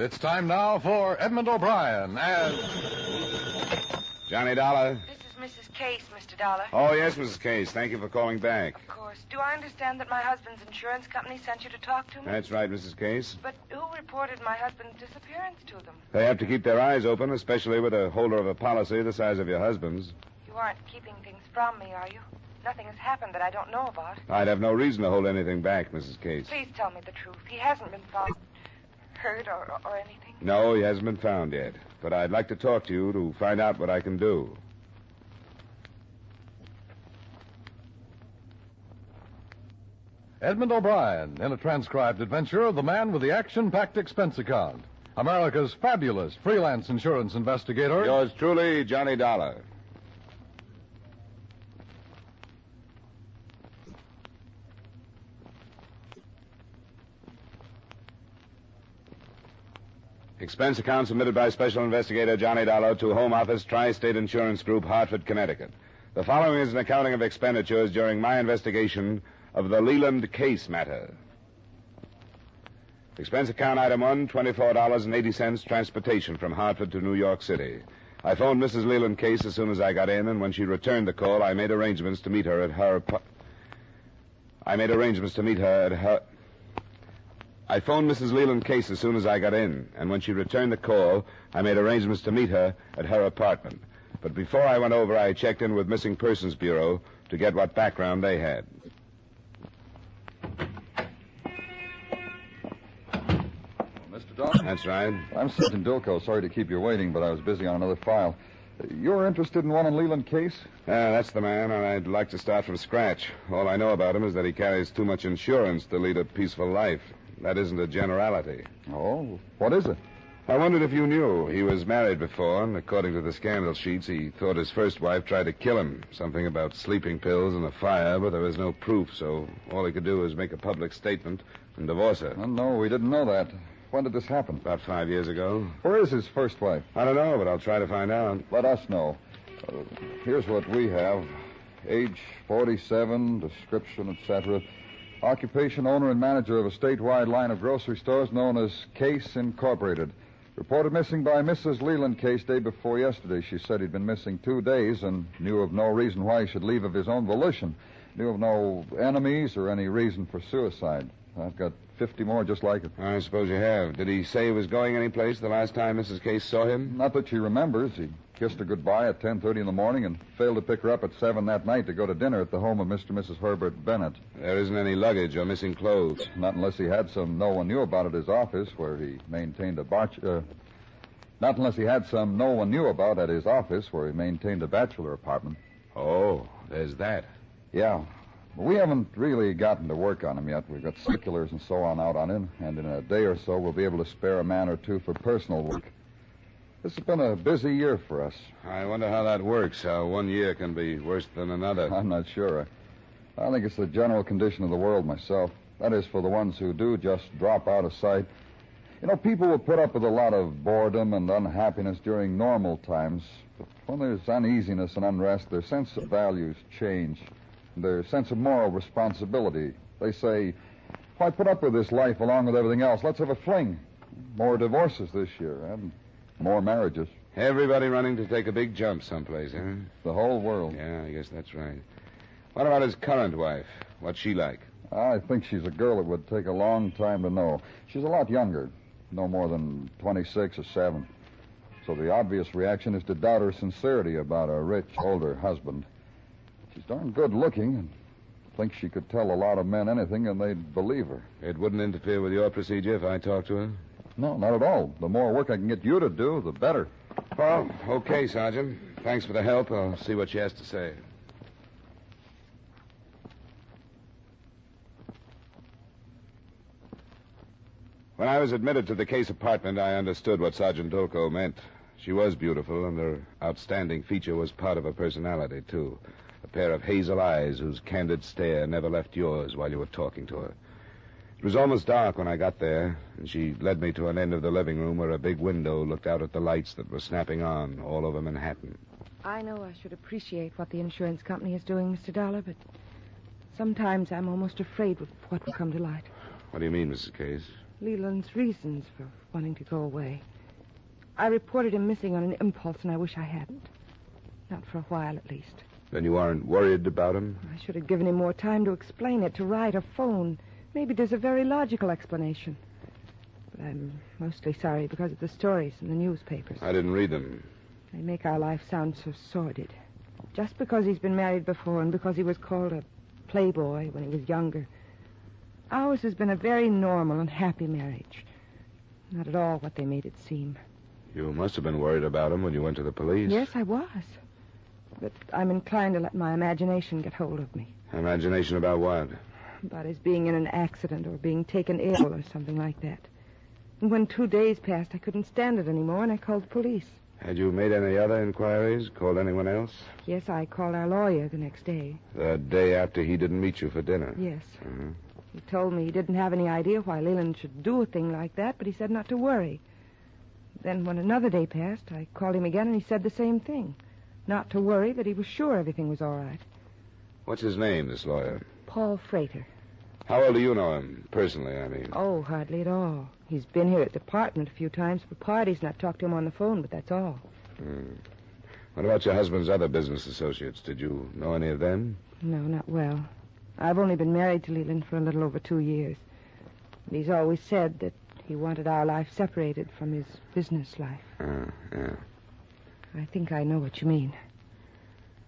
It's time now for Edmund O'Brien and... Johnny Dollar. This is Mrs. Case, Mr. Dollar. Oh, yes, Mrs. Case. Thank you for calling back. Of course. Do I understand that my husband's insurance company sent you to talk to me? That's right, Mrs. Case. But who reported my husband's disappearance to them? They have to keep their eyes open, especially with a holder of a policy the size of your husband's. You aren't keeping things from me, are you? Nothing has happened that I don't know about. I'd have no reason to hold anything back, Mrs. Case. Please tell me the truth. He hasn't been found hurt or anything? No, he hasn't been found yet. But I'd like to talk to you to find out what I can do. Edmund O'Brien in a transcribed adventure of the man with the action-packed expense account. America's fabulous freelance insurance investigator. Yours truly, Johnny Dollar. Expense account submitted by Special Investigator Johnny Dollar to Home Office, Tri-State Insurance Group, Hartford, Connecticut. The following is an accounting of expenditures during my investigation of the Leland case matter. Expense account item 1, $24.80 transportation from Hartford to New York City. I phoned Mrs. Leland Case as soon as I got in, and when she returned the call, I made arrangements to meet her at her... I phoned Mrs. Leland Case as soon as I got in, and when she returned the call, I made arrangements to meet her at her apartment. But before I went over, I checked in with Missing Persons Bureau to get what background they had. Mr. Dawson? That's right. I'm Sergeant Dilko. Sorry to keep you waiting, but I was busy on another file. You're interested in one on Leland Case? That's the man, and I'd like to start from scratch. All I know about him is that he carries too much insurance to lead a peaceful life. That isn't a generality. Oh, what is it? I wondered if you knew. He was married before, and according to the scandal sheets, he thought his first wife tried to kill him. Something about sleeping pills and a fire, but there was no proof, so all he could do was make a public statement and divorce her. Oh, no, we didn't know that. When did this happen? About 5 years ago. Where is his first wife? I don't know, but I'll try to find out. Let us know. Here's what we have. Age 47, description, etc. Occupation, owner and manager of a statewide line of grocery stores known as Case Incorporated. Reported missing by Mrs. Leland Case day before yesterday. She said he'd been missing 2 days and knew of no reason why he should leave of his own volition. Knew of no enemies or any reason for suicide. I've got 50 more just like it. I suppose you have. Did he say he was going anyplace the last time Mrs. Case saw him? Not that she remembers. He kissed her goodbye at 10:30 in the morning and failed to pick her up at 7 that night to go to dinner at the home of Mr. and Mrs. Herbert Bennett. There isn't any luggage or missing clothes. Not unless he had some no one knew about at his office where he maintained a bachelor apartment. Oh, there's that. Yeah. We haven't really gotten to work on him yet. We've got circulars and so on out on him, and in a day or so we'll be able to spare a man or two for personal work. This has been a busy year for us. I wonder how that works, how 1 year can be worse than another. I'm not sure. I think it's the general condition of the world myself. That is, for the ones who do just drop out of sight. You know, people will put up with a lot of boredom and unhappiness during normal times, but when there's uneasiness and unrest, their sense of values change. Their sense of moral responsibility. They say, why put up with this life along with everything else? Let's have a fling. More divorces this year and more marriages. Everybody running to take a big jump someplace, huh? The whole world. Yeah, I guess that's right. What about his current wife? What's she like? I think she's a girl that would take a long time to know. She's a lot younger. No more than 26 or 7. So the obvious reaction is to doubt her sincerity about a rich, older husband. She's darn good looking and thinks she could tell a lot of men anything and they'd believe her. It wouldn't interfere with your procedure if I talked to her? No, not at all. The more work I can get you to do, the better. Well, okay, Sergeant. Thanks for the help. I'll see what she has to say. When I was admitted to the Case apartment, I understood what Sergeant Dolko meant. She was beautiful, and her outstanding feature was part of her personality, too. A pair of hazel eyes whose candid stare never left yours while you were talking to her. It was almost dark when I got there, and she led me to an end of the living room where a big window looked out at the lights that were snapping on all over Manhattan. I know I should appreciate what the insurance company is doing, Mr. Dollar, but sometimes I'm almost afraid of what will come to light. What do you mean, Mrs. Case? Leland's reasons for wanting to go away. I reported him missing on an impulse, and I wish I hadn't. Not for a while, at least. Then you aren't worried about him? I should have given him more time to explain it, to write or phone. Maybe there's a very logical explanation. But I'm mostly sorry because of the stories in the newspapers. I didn't read them. They make our life sound so sordid. Just because he's been married before and because he was called a playboy when he was younger. Ours has been a very normal and happy marriage. Not at all what they made it seem. You must have been worried about him when you went to the police. Yes, I was. But I'm inclined to let my imagination get hold of me. Imagination about what? About his being in an accident or being taken ill or something like that. And when 2 days passed, I couldn't stand it anymore, and I called the police. Had you made any other inquiries? Called anyone else? Yes, I called our lawyer the next day. The day after he didn't meet you for dinner? Yes. Uh-huh. He told me he didn't have any idea why Leland should do a thing like that, but he said not to worry. Then when another day passed, I called him again, and he said the same thing. Not to worry, that he was sure everything was all right. What's his name, this lawyer? Paul Frater. How well do you know him? Personally, I mean. Oh, hardly at all. He's been here at the apartment a few times for parties, and I've talked to him on the phone, but that's all. What about your husband's other business associates? Did you know any of them? No, not well. I've only been married to Leland for a little over 2 years. But he's always said that he wanted our life separated from his business life. Yeah. I think I know what you mean.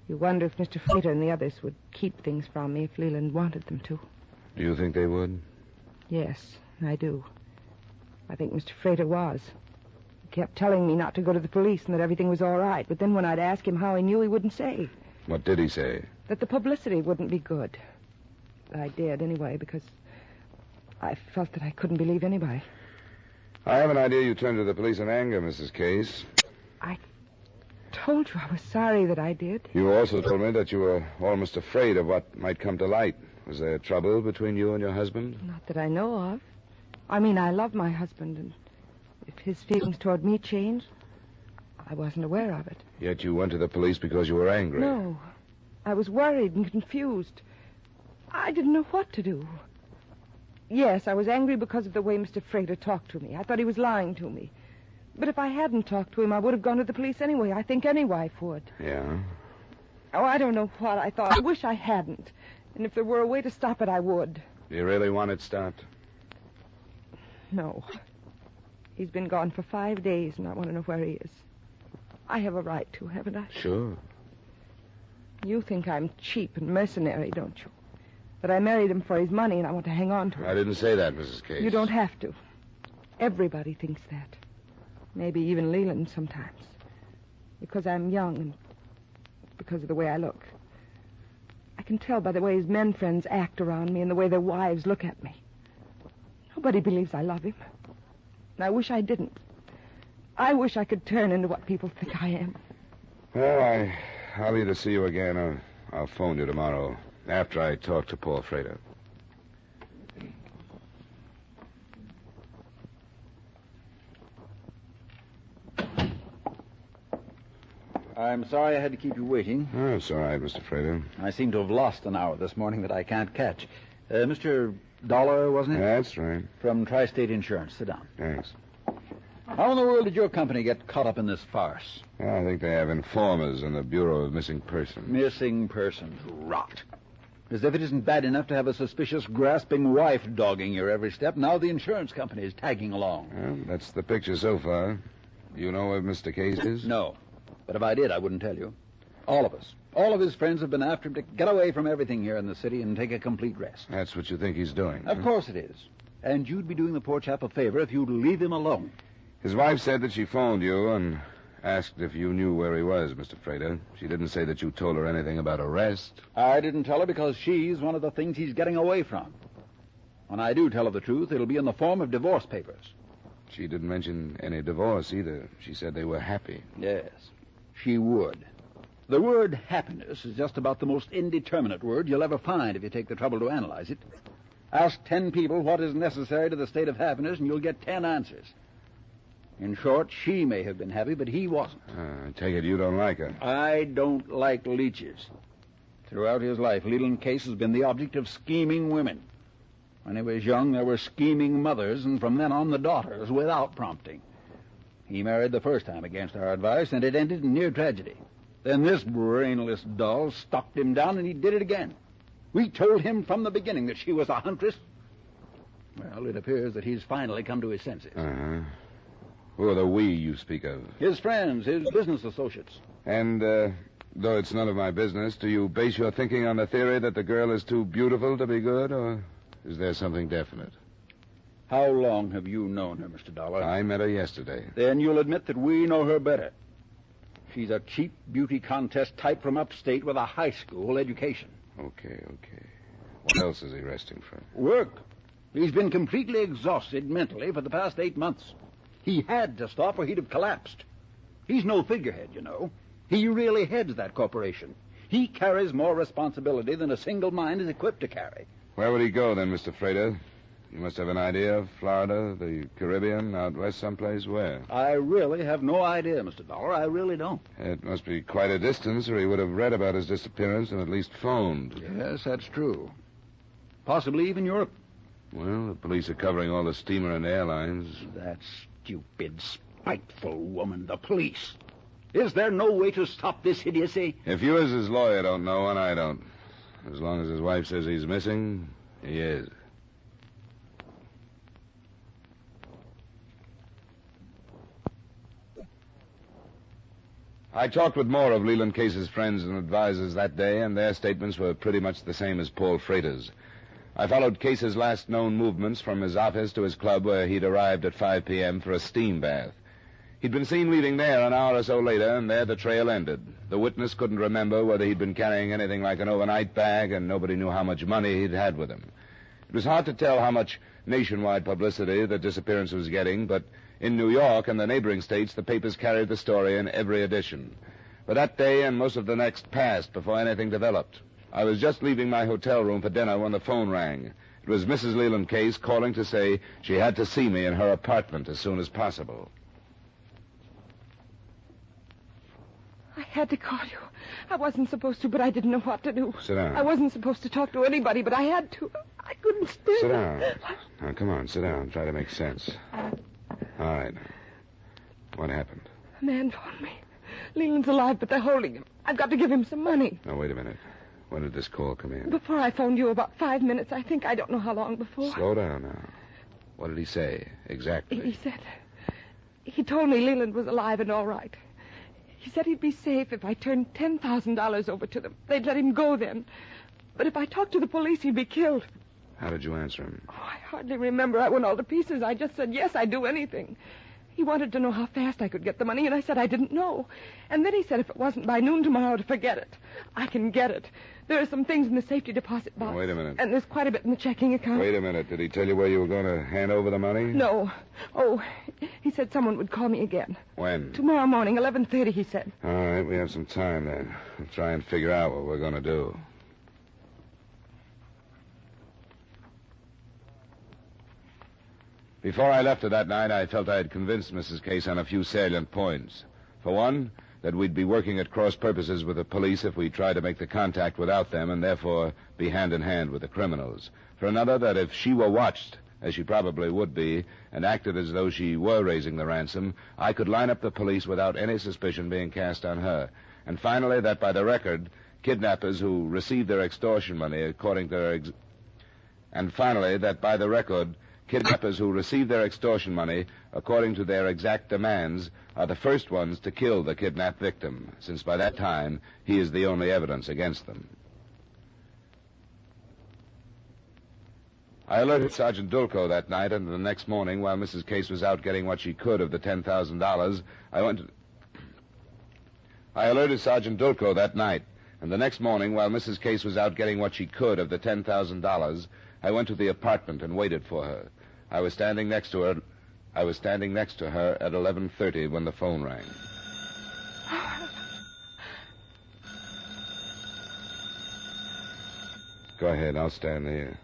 You wonder if Mr. Frater and the others would keep things from me if Leland wanted them to. Do you think they would? Yes, I do. I think Mr. Frater was. He kept telling me not to go to the police and that everything was all right. But then when I'd ask him how he knew, he wouldn't say. What did he say? That the publicity wouldn't be good. I did anyway, because I felt that I couldn't believe anybody. I have an idea you turned to the police in anger, Mrs. Case. I told you I was sorry that I did. You also told me that you were almost afraid of what might come to light. Was there trouble between you and your husband? Not that I know of. I mean, I love my husband, and if his feelings toward me changed, I wasn't aware of it. Yet you went to the police because you were angry. No. I was worried and confused. I didn't know what to do. Yes, I was angry because of the way Mr. Frater talked to me. I thought he was lying to me. But if I hadn't talked to him, I would have gone to the police anyway. I think any wife would. Yeah? Oh, I don't know what I thought. I wish I hadn't. And if there were a way to stop it, I would. Do you really want it stopped? No. He's been gone for 5 days, and I want to know where he is. I have a right to, haven't I? Sure. You think I'm cheap and mercenary, don't you? That I married him for his money, and I want to hang on to it. I didn't say that, Mrs. Case. You don't have to. Everybody thinks that. Maybe even Leland sometimes. Because I'm young and because of the way I look. I can tell by the way his men friends act around me and the way their wives look at me. Nobody believes I love him. And I wish I didn't. I wish I could turn into what people think I am. Well, I'll either see you again or I'll phone you tomorrow after I talk to Paul Frater. I'm sorry I had to keep you waiting. Oh, it's all right, Mr. Frater. I seem to have lost an hour this morning that I can't catch. Mr. Dollar, wasn't it? That's right. From Tri-State Insurance. Sit down. Thanks. How in the world did your company get caught up in this farce? Well, I think they have informers in the Bureau of Missing Persons. Missing persons. Rot. As if it isn't bad enough to have a suspicious, grasping wife dogging your every step, now the insurance company is tagging along. Well, that's the picture so far. You know where Mr. Case is? No. But if I did, I wouldn't tell you. All of us. All of his friends have been after him to get away from everything here in the city and take a complete rest. That's what you think he's doing. Of course it is. And you'd be doing the poor chap a favor if you'd leave him alone. His wife said that she phoned you and asked if you knew where he was, Mr. Frater. She didn't say that you told her anything about arrest. I didn't tell her because she's one of the things he's getting away from. When I do tell her the truth, it'll be in the form of divorce papers. She didn't mention any divorce either. She said they were happy. Yes, she would. The word happiness is just about the most indeterminate word you'll ever find if you take the trouble to analyze it. Ask 10 people what is necessary to the state of happiness, and you'll get 10 answers. In short, she may have been happy, but he wasn't. I take it you don't like her. I don't like leeches. Throughout his life, Leland Case has been the object of scheming women. When he was young, there were scheming mothers, and from then on the daughters, without prompting. He married the first time against our advice, and it ended in near tragedy. Then this brainless doll stalked him down, and he did it again. We told him from the beginning that she was a huntress. Well, it appears that he's finally come to his senses. Uh-huh. Who are the we you speak of? His friends, his business associates. And, though it's none of my business, do you base your thinking on the theory that the girl is too beautiful to be good, or is there something definite? How long have you known her, Mr. Dollar? I met her yesterday. Then you'll admit that we know her better. She's a cheap beauty contest type from upstate with a high school education. Okay. What else is he resting from? Work. He's been completely exhausted mentally for the past 8 months. He had to stop or he'd have collapsed. He's no figurehead, you know. He really heads that corporation. He carries more responsibility than a single mind is equipped to carry. Where would he go then, Mr. Frater? You must have an idea. Florida, the Caribbean, out west someplace. Where? I really have no idea, Mr. Dollar. I really don't. It must be quite a distance, or he would have read about his disappearance and at least phoned. Yes, that's true. Possibly even Europe. Well, the police are covering all the steamer and airlines. That stupid, spiteful woman, the police. Is there no way to stop this idiocy? If you as his lawyer don't know, and I don't. As long as his wife says he's missing, he is. I talked with more of Leland Case's friends and advisors that day, and their statements were pretty much the same as Paul Frater's. I followed Case's last known movements from his office to his club, where he'd arrived at 5 p.m. for a steam bath. He'd been seen leaving there an hour or so later, and there the trail ended. The witness couldn't remember whether he'd been carrying anything like an overnight bag, and nobody knew how much money he'd had with him. It was hard to tell how much nationwide publicity the disappearance was getting, but in New York and the neighboring states, the papers carried the story in every edition. But that day and most of the next passed before anything developed. I was just leaving my hotel room for dinner when the phone rang. It was Mrs. Leland Case calling to say she had to see me in her apartment as soon as possible. I had to call you. I wasn't supposed to, but I didn't know what to do. Sit down. I wasn't supposed to talk to anybody, but I had to. I couldn't stand it. Sit down. Now, come on, sit down. Try to make sense. All right. What happened? A man phoned me. Leland's alive, but they're holding him. I've got to give him some money. Now, wait a minute. When did this call come in? Before I phoned you, about 5 minutes, I think. I don't know how long before. Slow down now. What did he say, exactly? He said... He told me Leland was alive and all right. He said he'd be safe if I turned $10,000 over to them. They'd let him go then. But if I talked to the police, he'd be killed. How did you answer him? Oh, I hardly remember. I went all to pieces. I just said, yes, I'd do anything. He wanted to know how fast I could get the money, and I said I didn't know. And then he said if it wasn't by noon tomorrow, to forget it. I can get it. There are some things in the safety deposit box. Wait a minute. And there's quite a bit in the checking account. Wait a minute. Did he tell you where you were going to hand over the money? No. Oh, he said someone would call me again. When? Tomorrow morning, 11:30, he said. All right, we have some time then. We'll try and figure out what we're going to do. Before I left her that night, I felt I had convinced Mrs. Case on a few salient points. For one, that we'd be working at cross purposes with the police if we tried to make the contact without them and therefore be hand in hand with the criminals. For another, that if she were watched, as she probably would be, and acted as though she were raising the ransom, I could line up the police without any suspicion being cast on her. And finally, that by the record, kidnappers who received their extortion money according to their... Kidnappers who receive their extortion money according to their exact demands are the first ones to kill the kidnapped victim, since by that time he is the only evidence against them. I alerted Sergeant Dulco that night, and the next morning, while Mrs. Case was out getting what she could of the $10,000, I alerted Sergeant Dulco that night, and the next morning, while Mrs. Case was out getting what she could of the $10,000, I went to the apartment and waited for her. I was standing next to her at 11:30 when the phone rang. Go ahead, I'll stand here.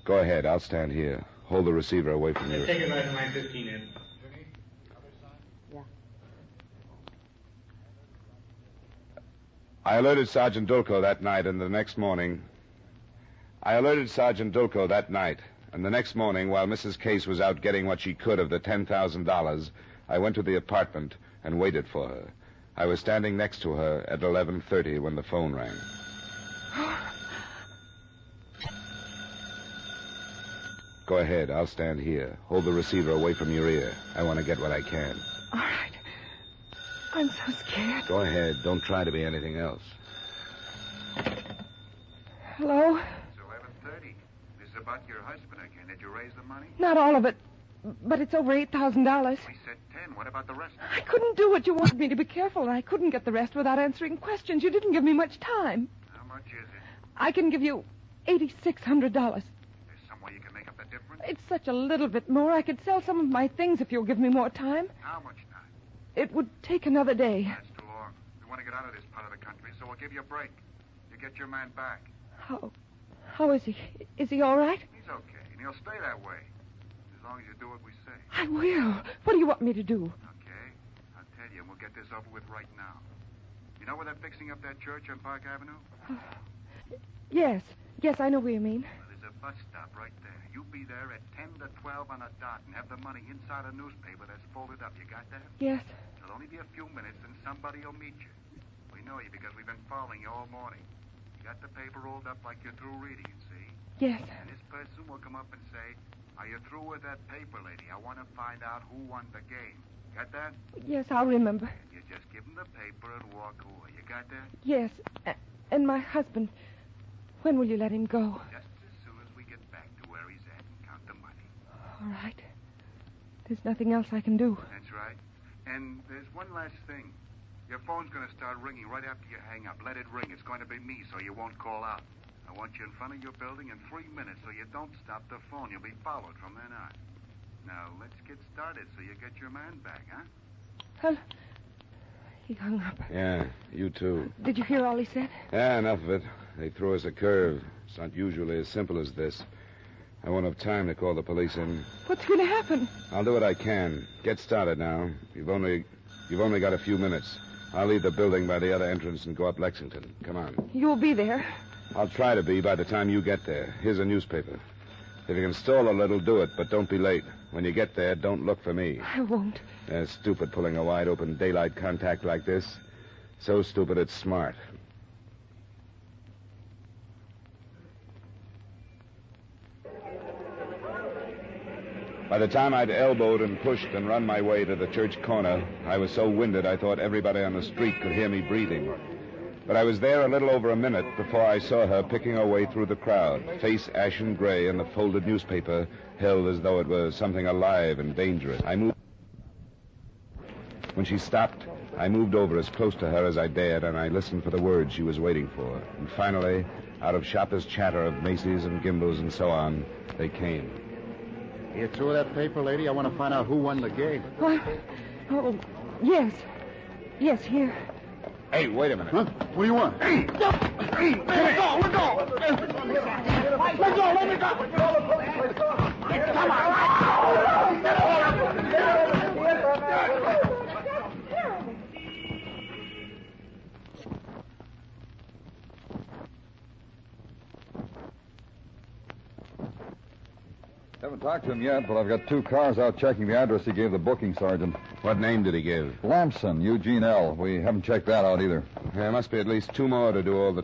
Go ahead, I'll stand here. Hold the receiver away from you. Take it right to line 15 in. I alerted Sergeant Dulco that night, and the next morning, while Mrs. Case was out getting what she could of the $10,000, I went to the apartment and waited for her. I was standing next to her at 11:30 when the phone rang. Go ahead. I'll stand here. Hold the receiver away from your ear. I want to get what I can. All right. I'm so scared. Go ahead. Don't try to be anything else. Hello? It's 11:30. This is about your husband again. Did you raise the money? Not all of it, but it's over $8,000. We said 10. What about the rest? I couldn't do what you wanted me to be careful, and I couldn't get the rest without answering questions. You didn't give me much time. How much is it? I can give you $8,600. There's some way you can make up the difference? It's such a little bit more. I could sell some of my things if you'll give me more time. How much time? It would take another day. That's too long. We want to get out of this part of the country, so we'll give you a break. You get your man back. How is he? Is he all right? He's okay, and he'll stay that way. As long as you do what we say. I will. What do you want me to do? Okay. I'll tell you, and we'll get this over with right now. You know where they're fixing up that church on Park Avenue? Yes. Yes, I know what you mean. Well, there's a bus stop right there. You be there at 10 to 12 on a dot and have the money inside a newspaper that's folded up. You got that? Yes. It'll only be a few minutes, and somebody will meet you. We know you because we've been following you all morning. You got the paper rolled up like you're through reading it, see? Yes. And this person will come up and say, are you through with that paper, lady? I want to find out who won the game. Got that? Yes, I'll remember. And you just give him the paper and walk away. You got that? Yes. And my husband, when will you let him go? Just as soon as we get back to where he's at and count the money. All right. There's nothing else I can do. That's right. And there's one last thing. Your phone's going to start ringing right after you hang up. Let it ring. It's going to be me, so you won't call out. I want you in front of your building in 3 minutes, so you don't stop the phone. You'll be followed from then on. Now, let's get started so you get your man back, huh? Well, he hung up. Yeah, you too. Did you hear all he said? Yeah, enough of it. They threw us a curve. It's not usually as simple as this. I won't have time to call the police in. What's going to happen? I'll do what I can. Get started now. You've only got a few minutes. I'll leave the building by the other entrance and go up Lexington. Come on. You'll be there. I'll try to be by the time you get there. Here's a newspaper. If you can stall a little, do it, but don't be late. When you get there, don't look for me. I won't. It's stupid pulling a wide-open daylight contact like this. So stupid it's smart. By the time I'd elbowed and pushed and run my way to the church corner, I was so winded I thought everybody on the street could hear me breathing. But I was there a little over a minute before I saw her picking her way through the crowd, face ashen gray and the folded newspaper held as though it was something alive and dangerous. When she stopped, I moved over as close to her as I dared, and I listened for the words she was waiting for. And finally, out of shopper's chatter of Macy's and Gimbel's and so on, they came. You through that paper, lady? I want to find out who won the game. What? Oh, yes. Yes, here. Hey, wait a minute. Huh? What do you want? Hey! Let go! Let go! Let me go! Come Haven't talked to him yet, but I've got 2 cars out checking the address he gave the booking sergeant. What name did he give? Lamson, Eugene L. We haven't checked that out either. There must be at least 2 more to do all the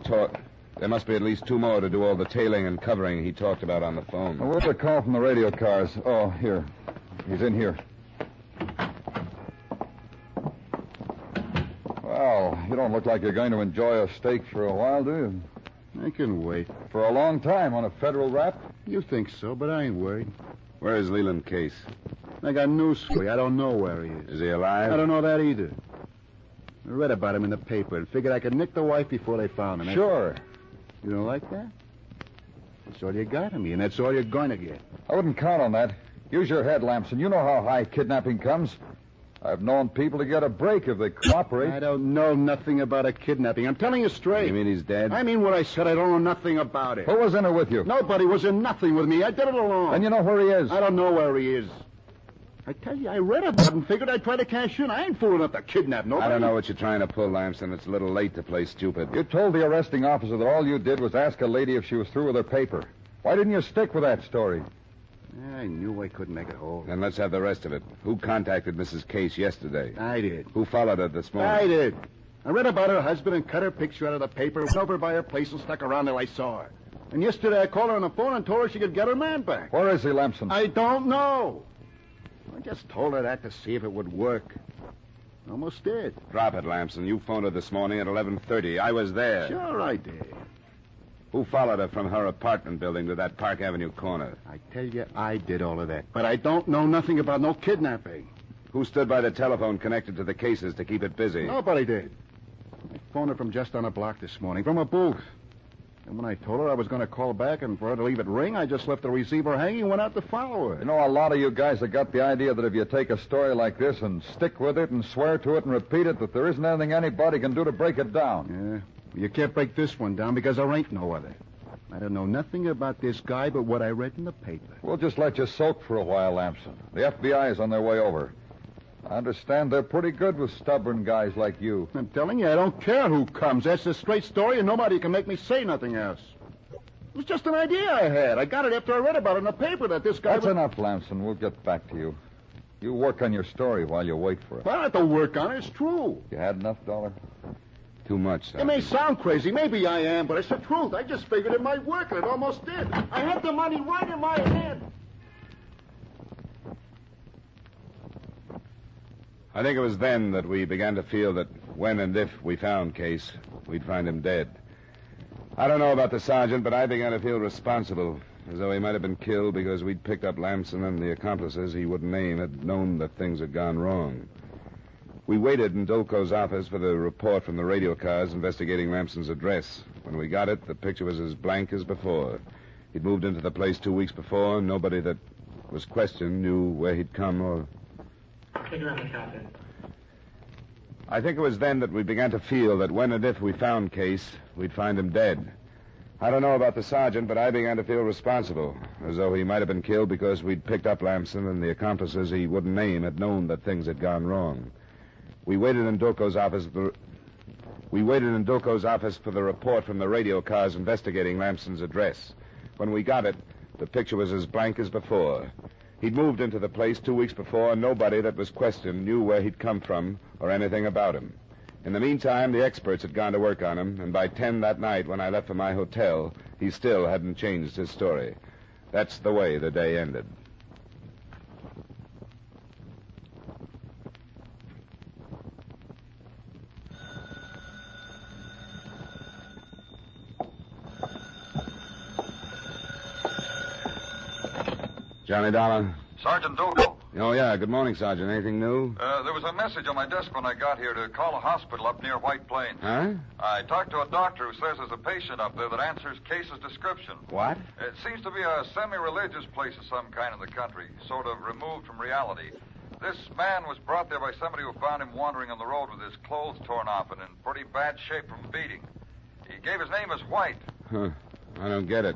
tailing and covering he talked about on the phone. Well, what's the call from the radio cars? Oh, here. He's in here. Well, you don't look like you're going to enjoy a steak for a while, do you? I can wait. For a long time on a federal rap? You think so, but I ain't worried. Where is Leland Case? I got news for you. I don't know where he is. Is he alive? I don't know that either. I read about him in the paper and figured I could nick the wife before they found him. Sure. You don't like that? That's all you got of me, and that's all you're going to get. I wouldn't count on that. Use your head, Lamson. You know how high kidnapping comes. I've known people to get a break if they cooperate. I don't know nothing about a kidnapping. I'm telling you straight. You mean he's dead? I mean what I said. I don't know nothing about it. Who was in it with you? Nobody was in nothing with me. I did it alone. And you know where he is? I don't know where he is. I tell you, I read about it and figured I'd try to cash in. I ain't fool enough to kidnap nobody. I don't know what you're trying to pull, Lamson. It's a little late to play stupid. You told the arresting officer that all you did was ask a lady if she was through with her paper. Why didn't you stick with that story? I knew I couldn't make it whole. Then let's have the rest of it. Who contacted Mrs. Case yesterday? I did. Who followed her this morning? I did. I read about her husband and cut her picture out of the paper, went over by her place and stuck around till I saw her. And yesterday I called her on the phone and told her she could get her man back. Where is he, Lamson? I don't know. I just told her that to see if it would work. Almost did. Drop it, Lamson. You phoned her this morning at 11:30. I was there. Sure I did. Who followed her from her apartment building to that Park Avenue corner? I tell you, I did all of that. But I don't know nothing about no kidnapping. Who stood by the telephone connected to the cases to keep it busy? Nobody did. I phoned her from just on a block this morning, from a booth. And when I told her I was going to call back and for her to leave it ring, I just left the receiver hanging and went out to follow her. You know, a lot of you guys have got the idea that if you take a story like this and stick with it and swear to it and repeat it, that there isn't anything anybody can do to break it down. Yeah. You can't break this one down because there ain't no other. I don't know nothing about this guy but what I read in the paper. We'll just let you soak for a while, Lamson. The FBI is on their way over. I understand they're pretty good with stubborn guys like you. I'm telling you, I don't care who comes. That's a straight story, and nobody can make me say nothing else. It was just an idea I had. I got it after I read about it in the paper that this guy... That's enough, Lamson. We'll get back to you. You work on your story while you wait for it. I don't have to work on it. It's true. You had enough, Dollar? Too much, sir. It may sound crazy. Maybe I am, but it's the truth. I just figured it might work, and it almost did. I had the money right in my hand. I think it was then that we began to feel that when and if we found Case, we'd find him dead. I don't know about the sergeant, but I began to feel responsible, as though he might have been killed because we'd picked up Lamson and the accomplices he wouldn't name had known that things had gone wrong. We waited in Dolko's office for the report from the radio cars investigating Lamson's address. When we got it, the picture was as blank as before. He'd moved into the place 2 weeks before, and nobody that was questioned knew where he'd come or... I think it was then that we began to feel that when and if we found Case, we'd find him dead. I don't know about the sergeant, but I began to feel responsible, as though he might have been killed because we'd picked up Lamson and the accomplices he wouldn't name had known that things had gone wrong. We waited in Dolko's office for the report from the radio cars investigating Lamson's address. When we got it, the picture was as blank as before. He'd moved into the place 2 weeks before, and nobody that was questioned knew where he'd come from or anything about him. In the meantime, the experts had gone to work on him, and by 10 that night when I left for my hotel, he still hadn't changed his story. That's the way the day ended. Johnny Dollar? Sergeant Dolko. Oh, yeah. Good morning, Sergeant. Anything new? There was a message on my desk when I got here to call a hospital up near White Plains. Huh? I talked to a doctor who says there's a patient up there that answers Case's description. What? It seems to be a semi-religious place of some kind in the country, sort of removed from reality. This man was brought there by somebody who found him wandering on the road with his clothes torn off and in pretty bad shape from beating. He gave his name as White. Huh. I don't get it.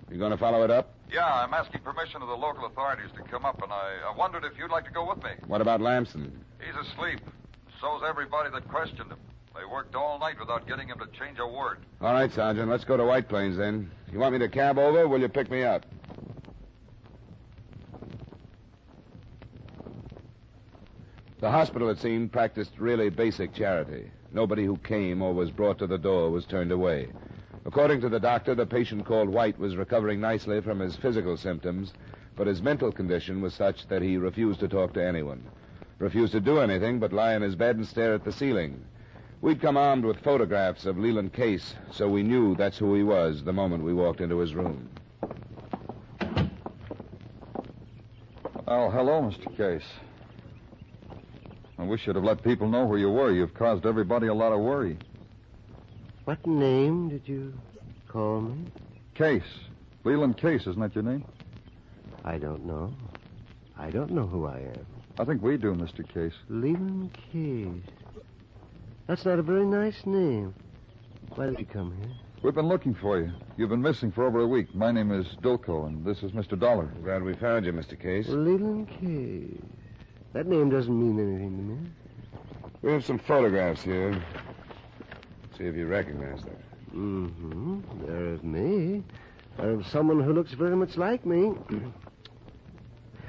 You going to follow it up? Yeah, I'm asking permission of the local authorities to come up, and I wondered if you'd like to go with me. What about Lamson? He's asleep. So's everybody that questioned him. They worked all night without getting him to change a word. All right, Sergeant. Let's go to White Plains, then. You want me to cab over, or will you pick me up? The hospital, it seemed, practiced really basic charity. Nobody who came or was brought to the door was turned away. According to the doctor, the patient called White was recovering nicely from his physical symptoms, but his mental condition was such that he refused to talk to anyone, refused to do anything but lie in his bed and stare at the ceiling. We'd come armed with photographs of Leland Case, so we knew that's who he was the moment we walked into his room. Oh, hello, Mr. Case. I wish you'd have let people know where you were. You've caused everybody a lot of worry. What name did you call me? Case. Leland Case, isn't that your name? I don't know. I don't know who I am. I think we do, Mr. Case. Leland Case. That's not a very nice name. Why did you come here? We've been looking for you. You've been missing for over a week. My name is Dolko, and this is Mr. Dollar. Glad we found you, Mr. Case. Leland Case. That name doesn't mean anything to me. We have some photographs here. See if you recognize that. Mm-hmm. They're of me. They're of someone who looks very much like me.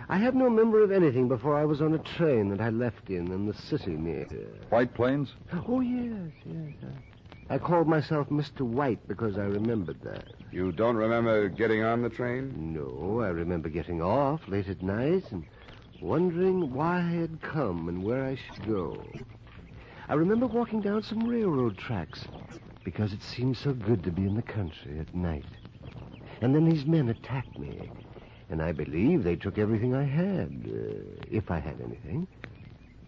I have no memory of anything before I was on a train that I left in the city near here. White Plains? Oh, yes. I called myself Mr. White because I remembered that. You don't remember getting on the train? No, I remember getting off late at night and wondering why I had come and where I should go. I remember walking down some railroad tracks because it seemed so good to be in the country at night. And then these men attacked me. And I believe they took everything I had, if I had anything.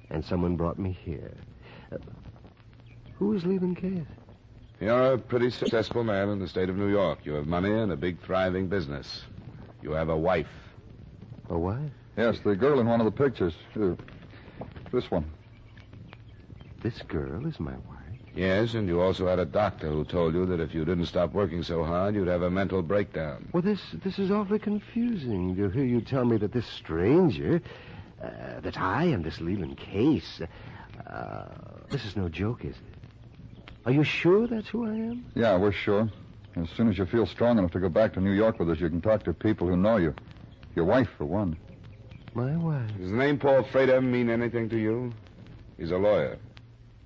And someone brought me here. Who is Leland Case? You're a pretty successful man in the state of New York. You have money and a big, thriving business. You have a wife. A wife? Yes, the girl in one of the pictures. This one. This girl is my wife? Yes, and you also had a doctor who told you that if you didn't stop working so hard, you'd have a mental breakdown. Well, this is awfully confusing to hear you tell me that this stranger, that I am this Leland Case, this is no joke, is it? Are you sure that's who I am? Yeah, we're sure. As soon as you feel strong enough to go back to New York with us, you can talk to people who know you. Your wife, for one. My wife? Does the name Paul Frater mean anything to you? He's a lawyer.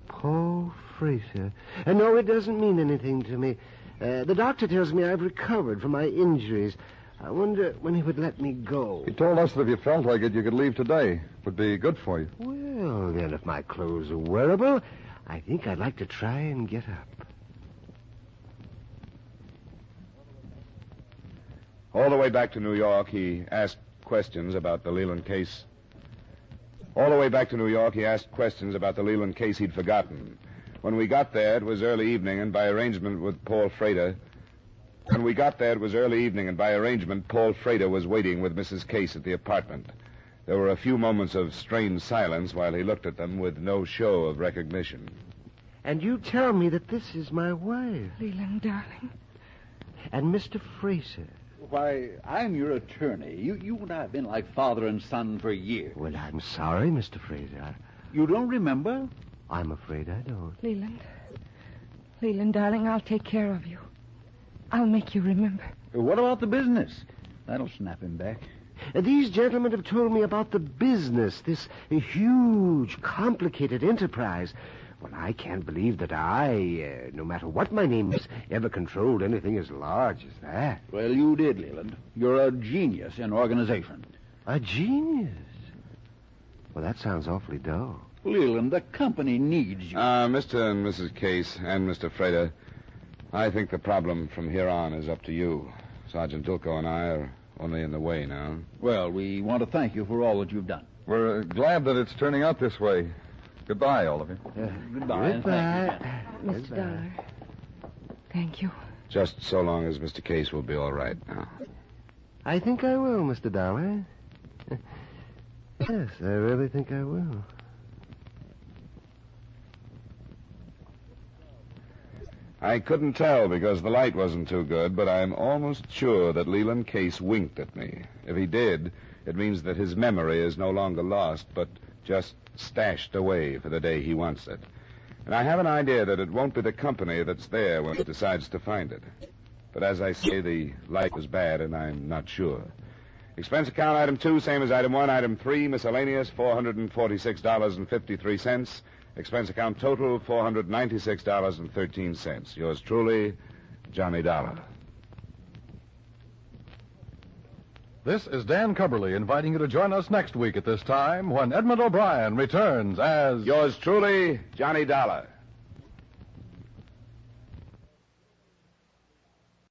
Paul Frater. No, it doesn't mean anything to me. The doctor tells me I've recovered from my injuries. I wonder when he would let me go. He told us that if you felt like it, you could leave today. It would be good for you. Well, then, if my clothes are wearable, I think I'd like to try and get up. All the way back to New York, he asked questions about the Leland case. All the way back to New York, he asked questions about the Leland case he'd forgotten. When we got there, it was early evening, and by arrangement with Paul Frater... Paul Frater was waiting with Mrs. Case at the apartment. There were a few moments of strained silence while he looked at them with no show of recognition. And you tell me that this is my wife. Leland, darling. And Mr. Fraser. Why, I'm your attorney. You and I have been like father and son for years. Well, I'm sorry, Mr. Fraser. You don't remember? I'm afraid I don't. Leland, darling, I'll take care of you. I'll make you remember. What about the business? That'll snap him back. These gentlemen have told me about the business, this huge, complicated enterprise. Well, I can't believe that I, no matter what my name is, ever controlled anything as large as that. Well, you did, Leland. You're a genius in organization. A genius? Well, that sounds awfully dull. Leland, the company needs you. Mr. and Mrs. Case and Mr. Frater, I think the problem from here on is up to you. Sergeant Dulko and I are only in the way now. Well, we want to thank you for all that you've done. We're glad that it's turning out this way. Goodbye, all of you. Goodbye. Goodbye. Mr. Dollar. Thank you. Just so long as Mr. Case will be all right now. I think I will, Mr. Dollar. Yes, I really think I will. I couldn't tell because the light wasn't too good, but I'm almost sure that Leland Case winked at me. If he did, it means that his memory is no longer lost, but just stashed away for the day he wants it. And I have an idea that it won't be the company that's there when it decides to find it. But as I say, the light was bad, and I'm not sure. Expense account item 2, same as item 1. Item 3, miscellaneous, $446.53. Expense account total, $496.13. Yours truly, Johnny Dollar. This is Dan Cubberly inviting you to join us next week at this time when Edmund O'Brien returns as... Yours truly, Johnny Dollar.